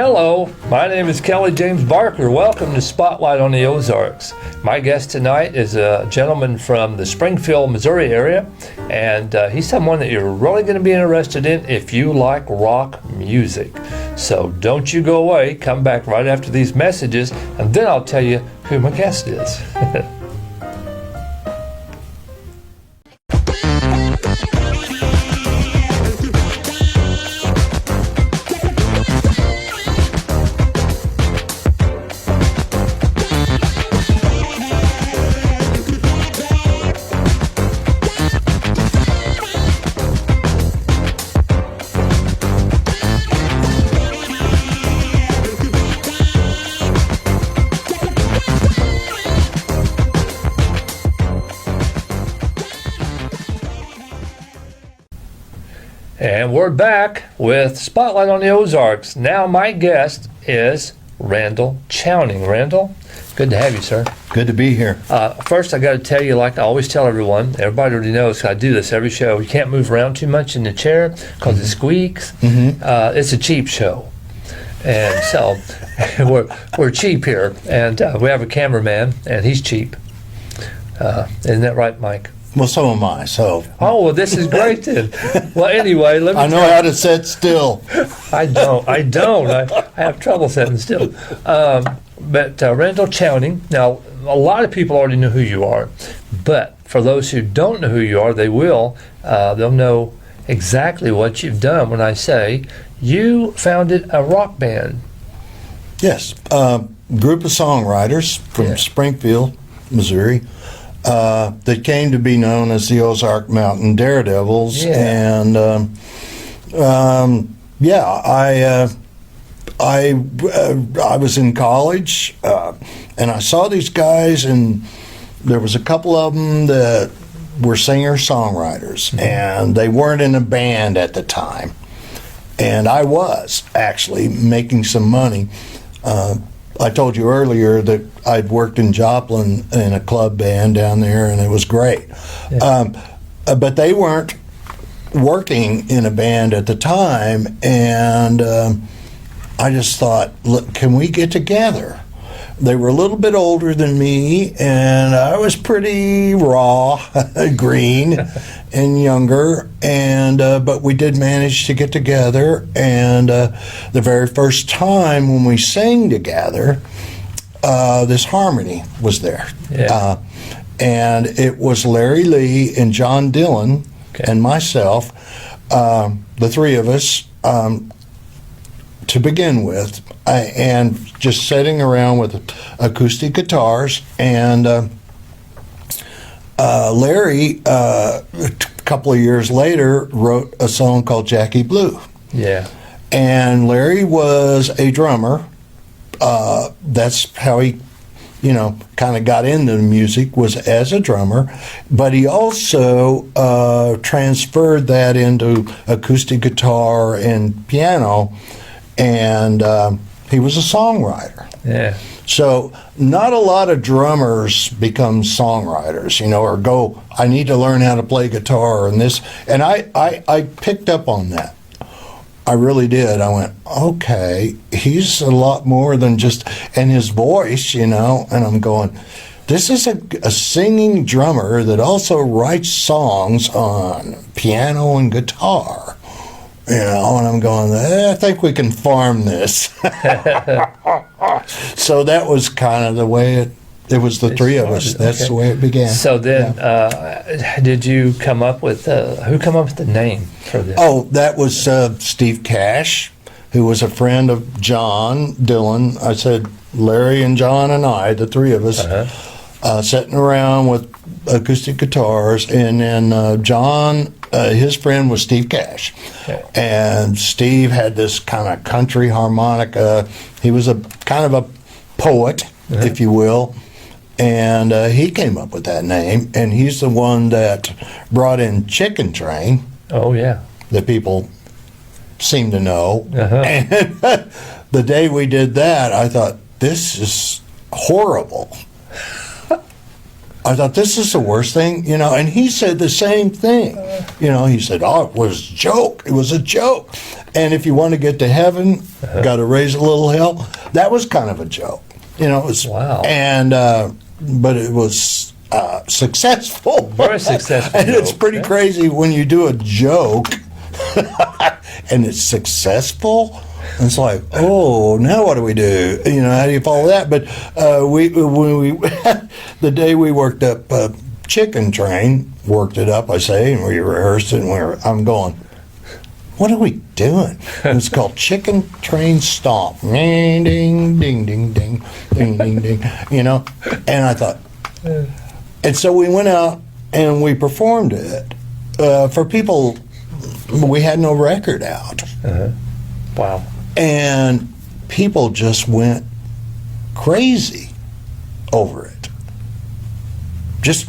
Hello, my name is Kelly James Barker. Welcome to Spotlight on the Ozarks. My guest tonight is a gentleman from the Springfield, Missouri area, and he's someone that you're really going to be interested in if you like rock music. So don't you go away. Come back right after these messages, and then I'll tell you who my guest is. And we're back with Spotlight on the Ozarks. Now my guest is Randle Chowning. Randle, good to have you, sir. Good to be here. First, I got to tell you, like I always tell everyone, everybody already knows, 'cause I do this every show, you can't move around too much in the chair because it squeaks. It's a cheap show. And so we're cheap here. And we have a cameraman, and he's cheap. Isn't that right, Mike? Well, so am I. So. Oh, well, this is great then. Well, anyway, let me. I know how to sit still. I don't. I have trouble sitting still. But Randle Chowning. Now, a lot of people already know who you are, but for those who don't know who you are, they will. They'll know exactly what you've done when I say you founded a rock band. Yes, group of songwriters from Springfield, Missouri. That came to be known as the Ozark Mountain Daredevils, and I was in college, and I saw these guys, and there was a couple of them that were singer-songwriters, and they weren't in a band at the time, and I was actually making some money. I told you earlier that I'd worked in Joplin in a club band down there, and it was great. But they weren't working in a band at the time, and I just thought, look, can we get together? They were a little bit older than me, and I was pretty raw, green, and younger, and but we did manage to get together, and the very first time when we sang together, this harmony was there. And it was Larry Lee and John Dillon and myself, the three of us, to begin with, and just sitting around with acoustic guitars. And Larry, a couple of years later, wrote a song called Jackie Blue. Yeah. And Larry was a drummer. That's how he, kind of got into the music, was as a drummer. But he also transferred that into acoustic guitar and piano. And he was a songwriter. Yeah. So not a lot of drummers become songwriters, or go, I need to learn how to play guitar and this. And I picked up on that. I really did. I went, okay, he's a lot more than just, and his voice, and I'm going, this is a singing drummer that also writes songs on piano and guitar. And I'm going, I think we can farm this. So that was kind of the way it was the three of us. That's the way it began. So then, did you come up with, who come up with the name for this? Oh, that was Steve Cash, who was a friend of John Dillon. I said, Larry and John and I, the three of us, sitting around with acoustic guitars, and then John, his friend was Steve Cash. Okay. And Steve had this kind of country harmonica. He was a kind of a poet, if you will, and he came up with that name, and he's the one that brought in Chicken Train. Oh, yeah. That people seem to know. And the day we did that, I thought, this is horrible. I thought, this is the worst thing, and he said the same thing. He said, oh, it was a joke. It was a joke. And if you want to get to heaven, got to raise a little hell. That was kind of a joke. It was, wow. And, but it was successful. Very successful. And it's pretty crazy when you do a joke and it's successful. It's like, oh, now what do we do? How do you follow that? But when we the day we worked up Chicken Train, worked it up, I say, and we rehearsed it, and I'm going, what are we doing? And it's called Chicken Train Stomp. Ding, ding, ding, ding, ding, ding, ding, ding. And I thought, and so we went out and we performed it for people. We had no record out. Wow. And people just went crazy over it. Just,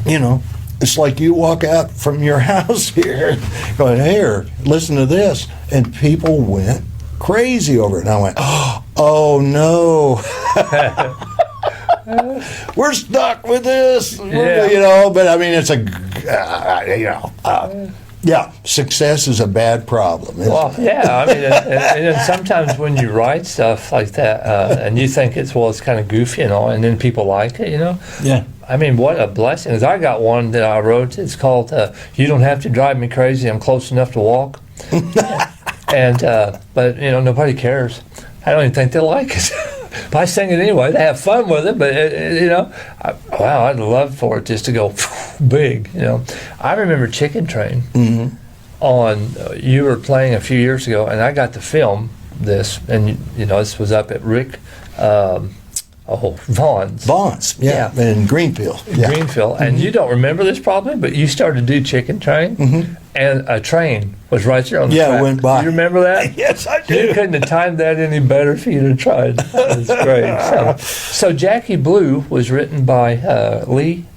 it's like you walk out from your house here going, here, listen to this. And people went crazy over it. And I went, oh no. We're stuck with this. Yeah. But I mean, it's yeah, success is a bad problem. Well, yeah, I mean, and then sometimes when you write stuff like that, and you think it's kind of goofy and all, and then people like it, Yeah. I mean, what a blessing. 'Cause I got one that I wrote. It's called "You Don't Have to Drive Me Crazy. I'm Close Enough to Walk." And but nobody cares. I don't even think they like it. But I sing it anyway. They have fun with it, but wow, I'd love for it just to go big. I remember Chicken Train on. You were playing a few years ago, and I got to film this, and this was up at Rick Vaughn's. Vaughn's, yeah, in Greenfield. Yeah. Greenfield, and you don't remember this probably, but you started to do Chicken Train, and a train was right there on the track. Went by. You remember that? Yes, I do. You couldn't have timed that any better if you'd have tried. That was great. So Jackie Blue was written by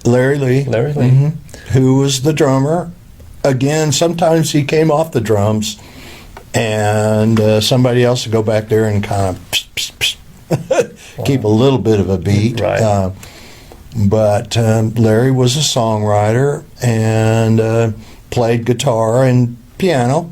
Larry Lee, who was the drummer. Again, sometimes he came off the drums, and somebody else would go back there and kind of keep a little bit of a beat. Right. But Larry was a songwriter and played guitar and piano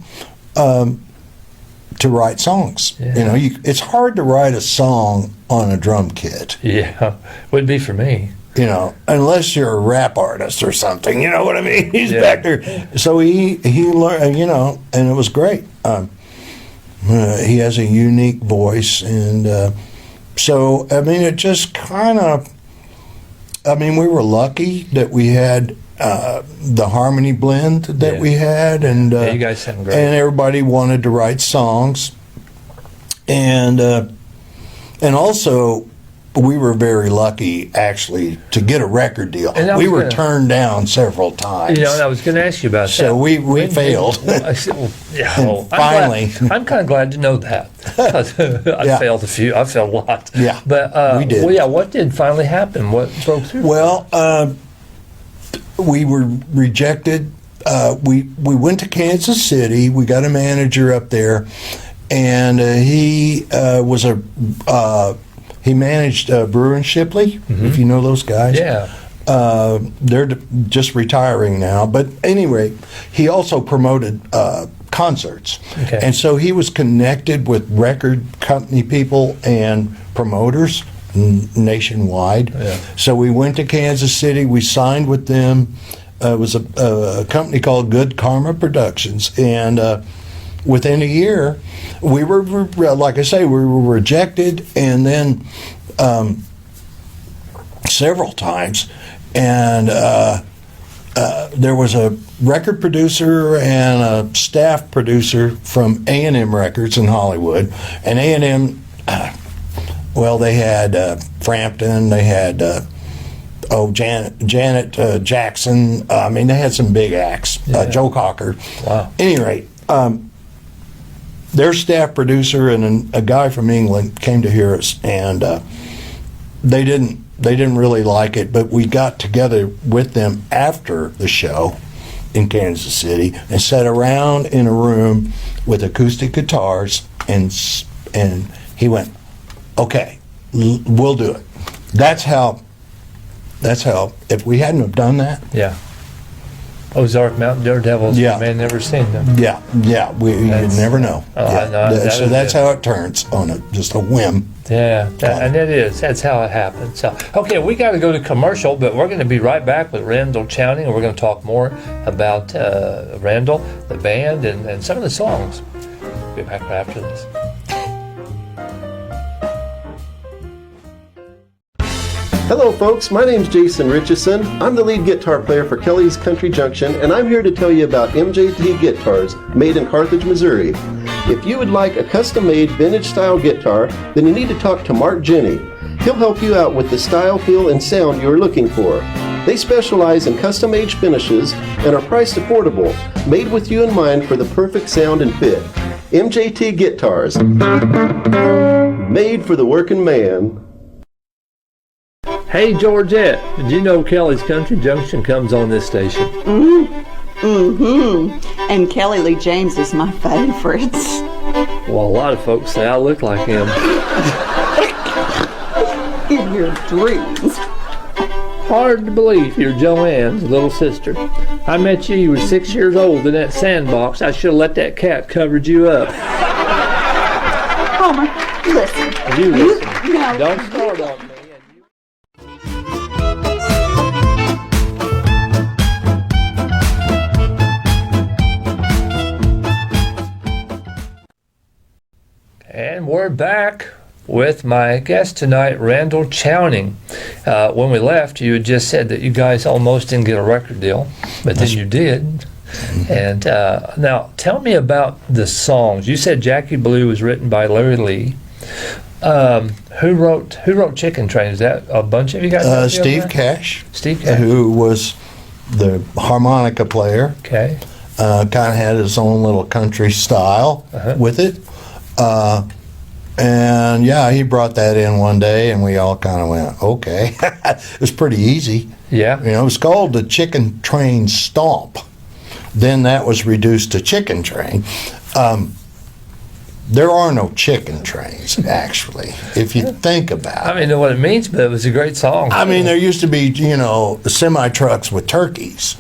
to write songs. Yeah. It's hard to write a song on a drum kit. Yeah, would be for me. Unless you're a rap artist or something. You know what I mean? He's back there. So he learned, and it was great. He has a unique voice, and so, I mean, it just kind of, we were lucky that we had the harmony blend that we had, and you guys sound great. And everybody wanted to write songs, and also we were very lucky actually to get a record deal. We were turned down several times. And I was going to ask you about that. So we failed. I said, finally, I'm kind of glad to know that. I failed a few. I failed a lot. Yeah, but we did. Well, yeah. What did finally happen? What broke through? Well, we were rejected. We went to Kansas City. We got a manager up there, and he was he managed Brewer and Shipley, if you know those guys. Yeah. They're just retiring now. But anyway, he also promoted concerts. Okay. And so he was connected with record company people and promoters nationwide. Yeah. So we went to Kansas City. We signed with them. It was a company called Good Karma Productions. And within a year, we were, like I say, we were rejected, and then several times. And there was a record producer and a staff producer from A&M Records in Hollywood. And A&M, they had Frampton, they had Janet Jackson. They had some big acts. Joe Cocker. Wow. At any rate, their staff producer and a guy from England came to hear us, and they didn't really like it, but we got together with them after the show in Kansas City and sat around in a room with acoustic guitars, and he went, okay, we'll do it. That's how That's how, if we hadn't have done that, Yeah. Ozark Mountain Daredevils. Yeah. You may have never seen them. yeah, you never know. Oh, Yeah. I know. So that's how it turns on just a whim. Yeah, and it is. That's how it happens. So, okay, we got to go to commercial, but we're going to be right back with Randle Chowning, and we're going to talk more about Randle, the band, and some of the songs. Be back right after this. Hello folks, my name's Jason Richardson. I'm the lead guitar player for Kelly's Country Junction, and I'm here to tell you about MJT guitars made in Carthage, Missouri. If you would like a custom-made vintage-style guitar, then you need to talk to Mark Jenny. He'll help you out with the style, feel, and sound you're looking for. They specialize in custom-made finishes and are priced affordable, made with you in mind for the perfect sound and fit. MJT guitars, made for the working man. Hey, Georgette, did you know Kelly's Country Junction comes on this station? And Kelly Lee James is my favorite. Well, a lot of folks say I look like him. In your dreams. Hard to believe you're Joanne's little sister. I met you were 6 years old in that sandbox. I should have let that cat covered you up. Homer, listen. You listen. No. Don't start on me. And we're back with my guest tonight, Randle Chowning. When we left, you had just said that you guys almost didn't get a record deal, but then you did. And now, tell me about the songs. You said Jackie Blue was written by Larry Lee. Who wrote Chicken Train? Is that a bunch of you guys? Steve Cash. Steve Cash. Who was the harmonica player. Okay. Kind of had his own little country style with it. And yeah, he brought that in one day, and we all kind of went, okay. It was pretty easy. Yeah. You know, it was called the Chicken Train Stomp. Then that was reduced to Chicken Train. There are no chicken trains, actually, if you think about it. I mean, know what it means, but it was a great song. I mean, there used to be, semi-trucks with turkeys.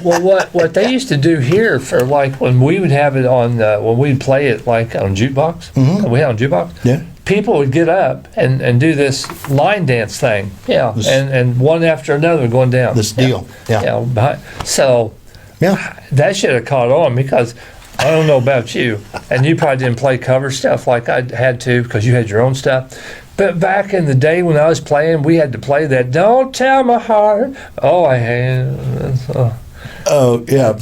Well, what they used to do here for like when we would have it on when we'd play it like on jukebox, we had on jukebox. Yeah. People would get up and do this line dance thing. Yeah. And one after another going down. This deal. Yeah. So that should have caught on because I don't know about you, and you probably didn't play cover stuff like I had to because you had your own stuff. But back in the day when I was playing, we had to play that "Don't Tell My Heart." Oh, I had. Oh, yeah,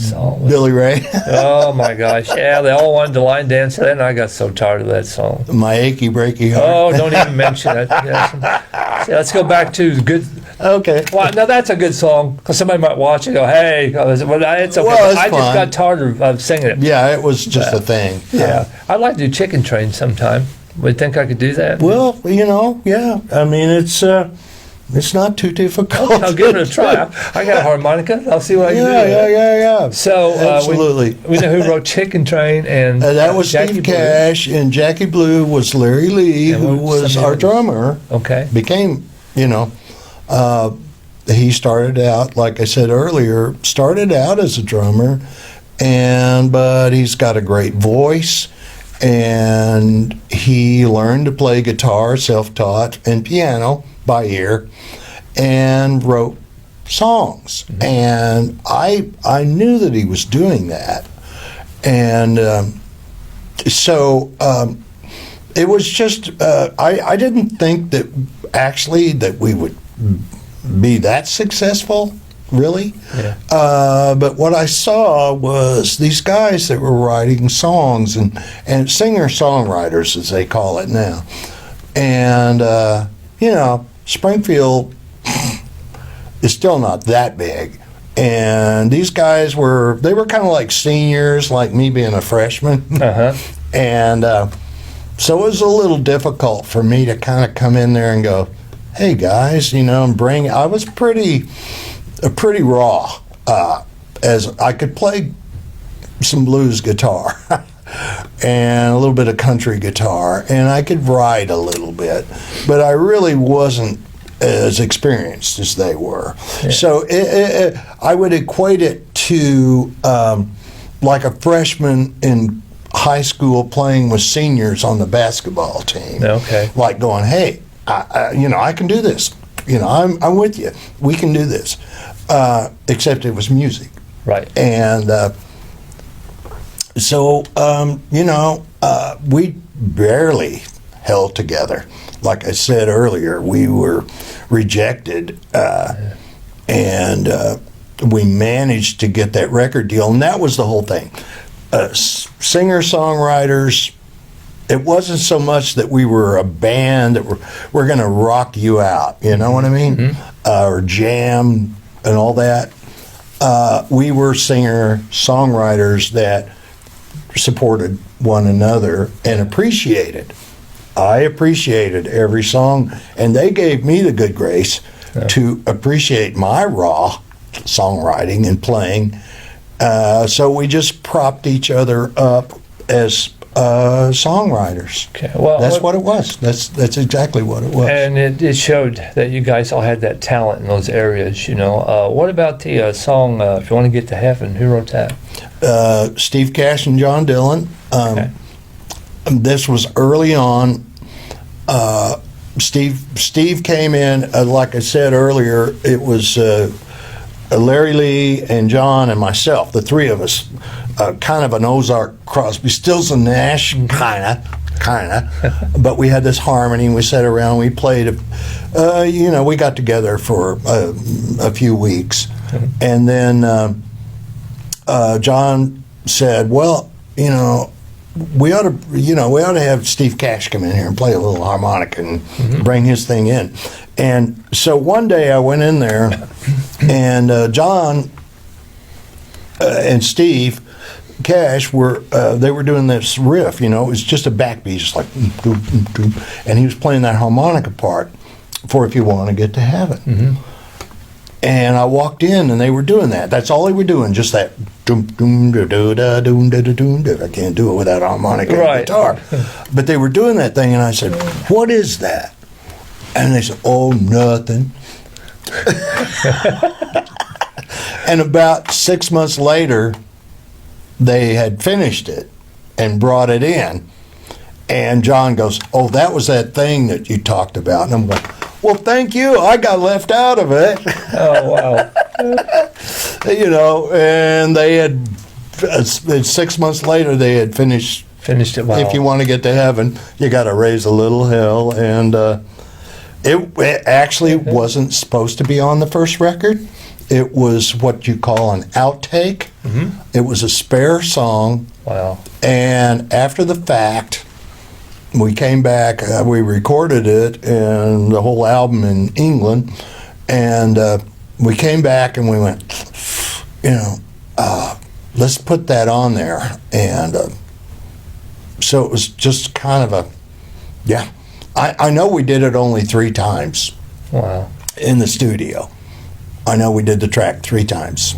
Billy Ray. Oh, my gosh. Yeah, they all wanted to line dance to that, and I got so tired of that song. My Achy Breaky Heart. Oh, don't even mention it. Yes. See, let's go back to good. Okay. Well, now that's a good song, because somebody might watch it and go, hey, it's okay. Well, it's I just fun. got tired of singing it. Yeah, it was just a thing. Yeah. I'd like to do Chicken Train sometime. Would you think I could do that? Well, yeah. I mean, it's not too difficult. I'll give it a try. I got a harmonica. I'll see what I can do. Yeah. So absolutely. We know who wrote Chicken Train, and that was Jackie Steve Blue. Cash, and Jackie Blue was Larry Lee, who was our drummer. Okay. Became, he started out, like I said earlier, as a drummer, but he's got a great voice. And he learned to play guitar, self-taught, and piano by ear, and wrote songs. Mm-hmm. And I knew that he was doing that. And so it was just, I didn't think that actually that we would be that successful. Really? Yeah. But what I saw was these guys that were writing songs and singer-songwriters, as they call it now. And, Springfield is still not that big. And these guys were kind of like seniors, like me being a freshman. Uh-huh. And so it was a little difficult for me to kind of come in there and go, hey, guys, and I was pretty raw, as I could play some blues guitar and a little bit of country guitar, and I could write a little bit, but I really wasn't as experienced as they were. So I would equate it to like a freshman in high school playing with seniors on the basketball team. Okay. Like going, hey, I can do this. I'm with you. We can do this. Except it was music. Right. And so, we barely held together. Like I said earlier, we were rejected, and we managed to get that record deal, and that was the whole thing. Singer-songwriters, it wasn't so much that we were a band that we're going to rock you out, you know what I mean? Mm-hmm. Or jam and all that. We were singer-songwriters that supported one another and appreciated. I appreciated every song, and they gave me the good grace to appreciate my raw songwriting and playing. So we just propped each other up as songwriters. Okay. Well, that's what it was. That's exactly what it was. And it showed that you guys all had that talent in those areas. What about the song "If You Want to Get to Heaven"? Who wrote that? Steve Cash and John Dillon. Okay. This was early on. Steve came in, like I said earlier. It was Larry Lee and John and myself, the three of us, kind of an Ozark Crosby, Stills and Nash, kind of. But we had this harmony. We sat around. We played. We got together for a few weeks, and then John said, "Well, we ought to have Steve Cash come in here and play a little harmonica and bring his thing in." And so one day I went in there, and John and Steve Cash were doing this riff. It was just a backbeat, just like, and he was playing that harmonica part for "If You Want to Get to Heaven." Mm-hmm. And I walked in, and they were doing that. That's all they were doing, just that doom doom da da da doom da da doom da. I can't do it without harmonica and guitar. But they were doing that thing, and I said, "What is that?" And they said, "Oh, nothing." And about 6 months later, they had finished it and brought it in. And John goes, "Oh, that was that thing that you talked about." And I'm going, "Well, thank you. I got left out of it." Oh, wow. And they had, 6 months later, they had finished it. Wow. If You Want to Get to Heaven, You Got to Raise a Little Hell. And it actually wasn't supposed to be on the first record. It was what you call an outtake. Mm-hmm. It was a spare song. Wow. And after the fact, we came back, we recorded it, and the whole album in England, and we came back and we went, let's put that on there. And so it was just kind of I know we did it only 3 times. Wow. In the studio. I know we did the track 3 times.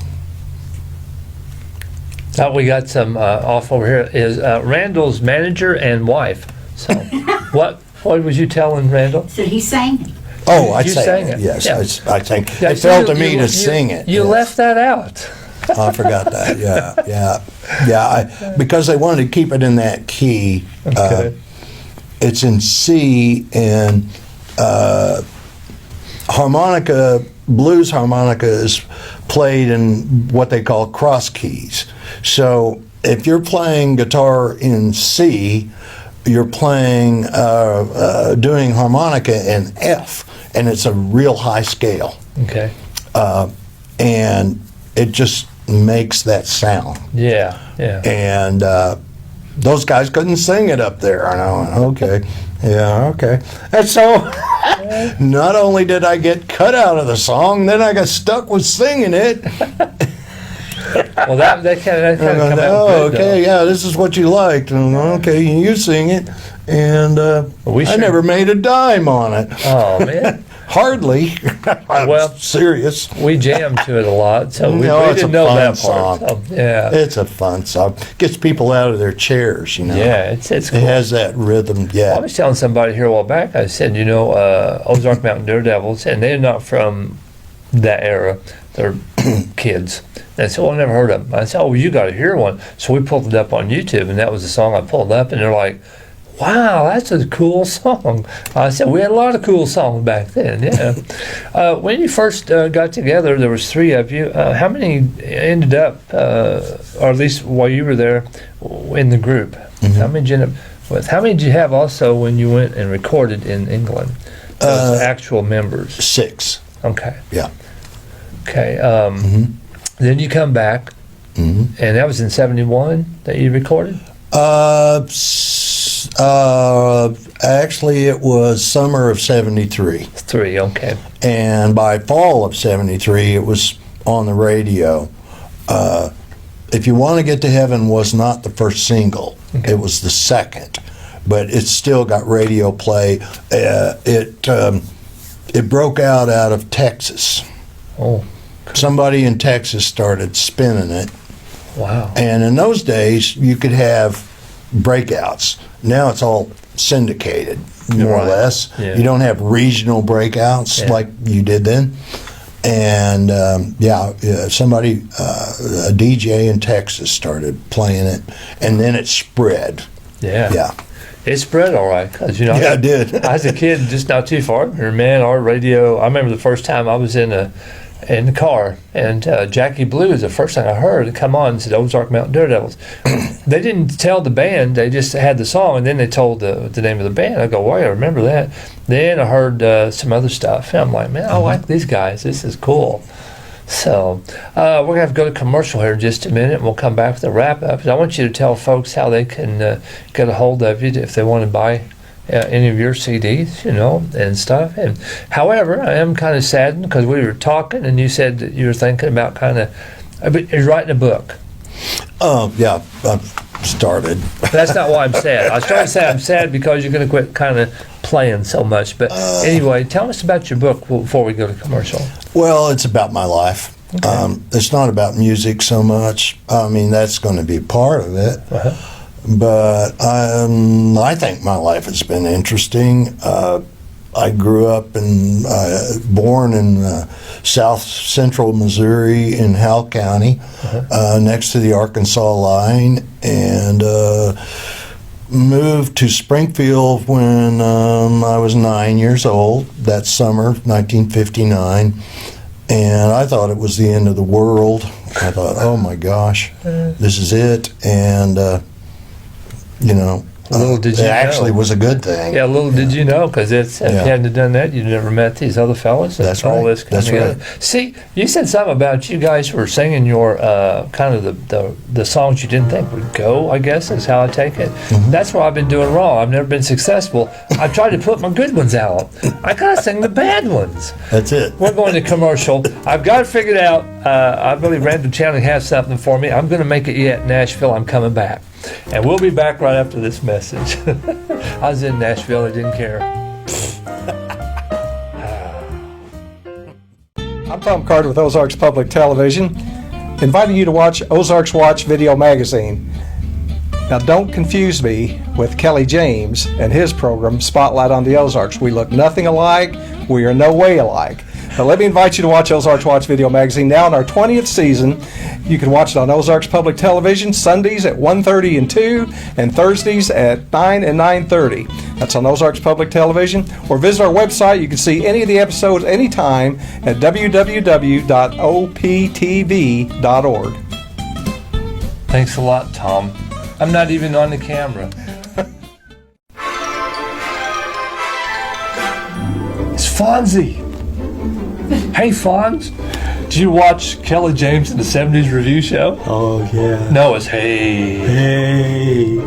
Now we got some off over here is Randall's manager and wife. So what was you telling Randall? So he sang it. Oh, I You sang sang it. it. Yes, Yeah. I sang. Yeah, It so fell to me to sing it. You yes. left that out. I forgot that. Yeah. Because they wanted to keep it in that key. Okay. It's in C, and blues harmonica is played in what they call cross keys. So if you're playing guitar in C, you're playing, doing harmonica in F, and it's a real high scale. Okay. And it just makes that sound. Yeah. And those guys couldn't sing it up there. I know. Okay. Yeah, okay. And so, not only did I get cut out of the song, then I got stuck with singing it. Well, that kind of come out good, okay, yeah, this is what you liked. And, okay, you sing it. And I never made a dime on it. Oh, man. Hardly. I'm Well, serious. We jammed to it a lot, so we No, it's didn't a know fun that part. song. So, yeah. It's a fun song. Gets people out of their chairs, you know. Yeah, it's cool. It has that rhythm. I Yeah. was telling somebody here a while back, I said, Ozark Mountain Daredevils, and they're not from that era. They're kids. And I said, well, I never heard of them. I said, oh, well, you got to hear one. So we pulled it up on YouTube, and that was the song I pulled up, and they're like, wow, that's a cool song. I said, we had a lot of cool songs back then, yeah. When you first got together, there was three of you. How many ended up, or at least while you were there, in the group? How many did you end up with? How many did you have also when you went and recorded in England? Those actual members? 6. Okay. Yeah. Okay. Then you come back, and that was in 71 that you recorded? Actually, it was summer of 73. 3, okay. And by fall of 73, it was on the radio. If You Want to Get to Heaven was not the first single. Okay. It was the second. But it still got radio play. It broke out of Texas. Oh, Somebody in Texas started spinning it. wow. And in those days, you could have breakouts. Now it's all syndicated, more Right. or less. Yeah. You don't have regional breakouts Yeah. like you did then. And somebody, a DJ in Texas, started playing it, and then it spread. Yeah. Yeah, It spread all right, because, yeah, it did. I was a kid just not too far from here, man. Our radio, I remember the first time I was in the car, and Jackie Blue is the first thing I heard. It come on and said Ozark Mountain Daredevils. They didn't tell the band, they just had the song, and then they told the name of the band. I go, well, I remember that. Then I heard some other stuff, and I'm like, man, I like these guys. This is cool. So we're going to have to go to commercial here in just a minute, and we'll come back with a wrap-up. I want you to tell folks how they can get a hold of you if they want to buy any of your CDs, and stuff. And however, I am kind of saddened because we were talking, and you said that you were thinking about you're writing a book. Yeah, I've started. That's not why I'm sad. I was trying to say I'm sad because you're going to quit kind of playing so much. But anyway, tell us about your book before we go to commercial. Well, it's about my life. Okay. It's not about music so much. I mean, that's going to be part of it. Uh-huh. But I think my life has been interesting. I grew up and born in south central Missouri in Howell County, next to the Arkansas line, and moved to Springfield when I was 9 years old, that summer, 1959. And I thought it was the end of the world. I thought, oh my gosh, this is it. And Little did you it know. actually was a good thing. Yeah, little did you know, because if you hadn't done that, you'd never met these other fellas. And That's all right. this That's together. right. See, you said something about you guys were singing your kind of the songs you didn't think would go, I guess, is how I take it. That's what I've been doing wrong. I've never been successful. I tried to put my good ones out. I got to sing the bad ones. That's it. We're going to commercial. I've got it figured out. I believe Randle Chowning has something for me. I'm going to make it yet, Nashville. I'm coming back. And we'll be back right after this message. I was in Nashville. I didn't care. I'm Tom Carter with Ozarks Public Television, inviting you to watch Ozarks Watch Video Magazine. Now, don't confuse me with Kelly James and his program, Spotlight on the Ozarks. We look nothing alike. We are no way alike. But let me invite you to watch Ozarks Watch Video Magazine now in our 20th season. You can watch it on Ozarks Public Television Sundays at 1:30 and 2, and Thursdays at 9 and 9:30. That's on Ozarks Public Television. Or visit our website. You can see any of the episodes anytime at www.optv.org. Thanks a lot, Tom. I'm not even on the camera. It's Fonzie. Hey, Fonz. Did you watch Kelly James in the 70s review show? Oh, yeah. No, it's Hey. Hey.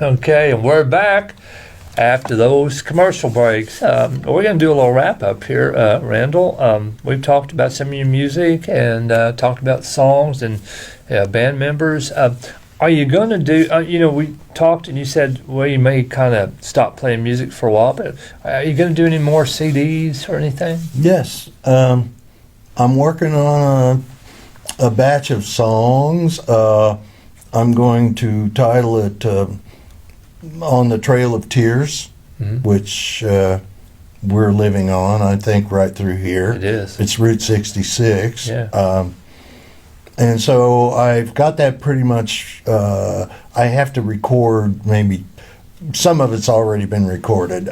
Okay, and we're back after those commercial breaks. We're going to do a little wrap up here, Randall. We've talked about some of your music and talked about songs and band members. Are you going to do, we talked and you said, well, you may kind of stop playing music for a while, but are you going to do any more CDs or anything? Yes. I'm working on a batch of songs. I'm going to title it On the Trail of Tears, which we're living on, I think, right through here. It is. It's Route 66. Yeah. And so I've got that pretty much. I have to record maybe some of it's already been recorded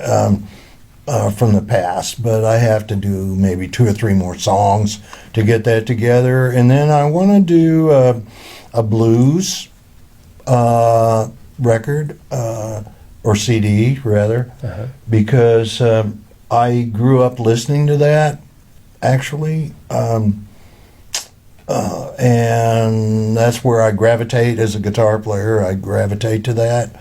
from the past, but I have to do maybe 2 or 3 more songs to get that together. And then I want to do a blues record or CD rather, because I grew up listening to that actually. And that's where I gravitate as a guitar player. I gravitate to that.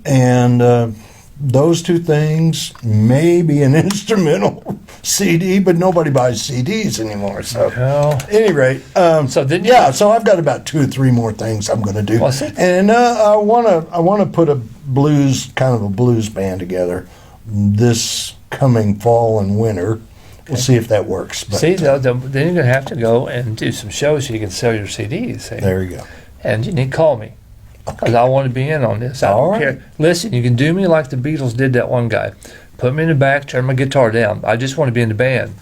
And those 2 things, maybe an instrumental CD, but nobody buys CDs anymore. So, at any rate, so I've got about 2 or 3 more things I'm going to do. And I want to put a blues band together this coming fall and winter. We'll see if that works. But, then you're going to have to go and do some shows so you can sell your CDs. See? There you go. And you need to call me because I want to be in on this. I don't care. Listen, you can do me like the Beatles did that one guy. Put me in the back, turn my guitar down. I just want to be in the band.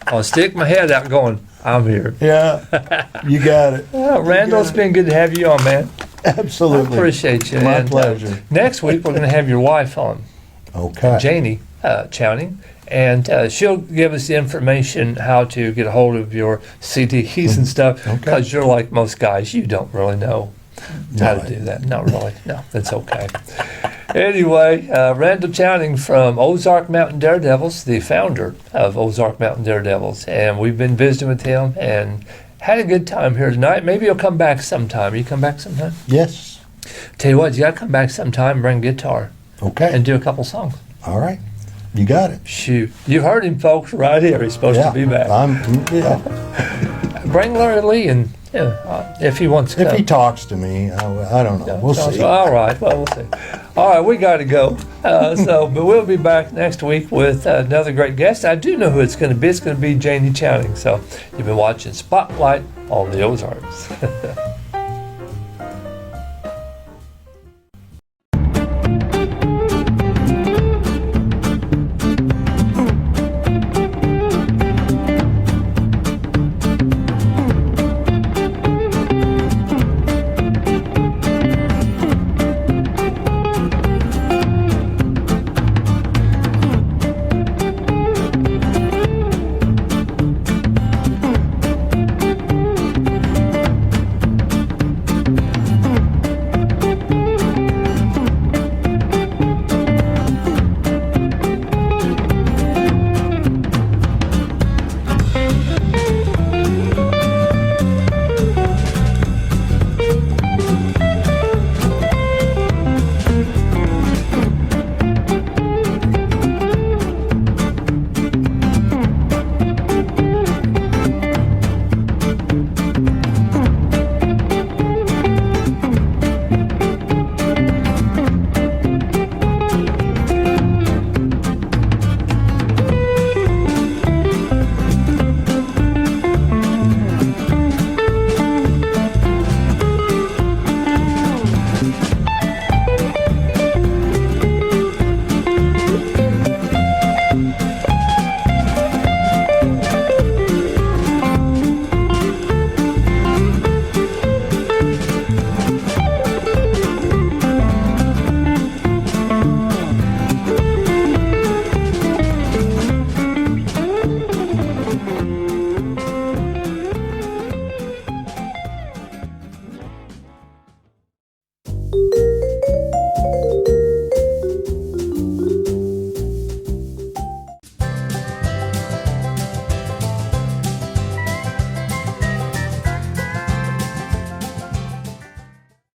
I'll stick my head out going, I'm here. Yeah, you got it. Randall, it's been good to have you on, man. Absolutely. I appreciate you. My pleasure. Next week, we're going to have your wife on. Okay. Janie Chowning. And she'll give us the information how to get a hold of your CDs and stuff, because you're like most guys, you don't really know how to do that. Not really. No, that's okay. Anyway, Randle Chowning from Ozark Mountain Daredevils, the founder of Ozark Mountain Daredevils. And we've been visiting with him and had a good time here tonight. Maybe you'll come back sometime. You come back sometime? Yes. Tell you what, you got to come back sometime and bring a guitar. Okay. And do a couple songs. All right. You got it. Shoot. You heard him, folks, right here. He's supposed to be back. Bring Larry Lee and if he wants to come. If he talks to me, I don't know. We'll see. All right. Well, we'll see. All right. We got to go. But we'll be back next week with another great guest. I do know who it's going to be. It's going to be Janie Chowning. So you've been watching Spotlight on the Ozarks.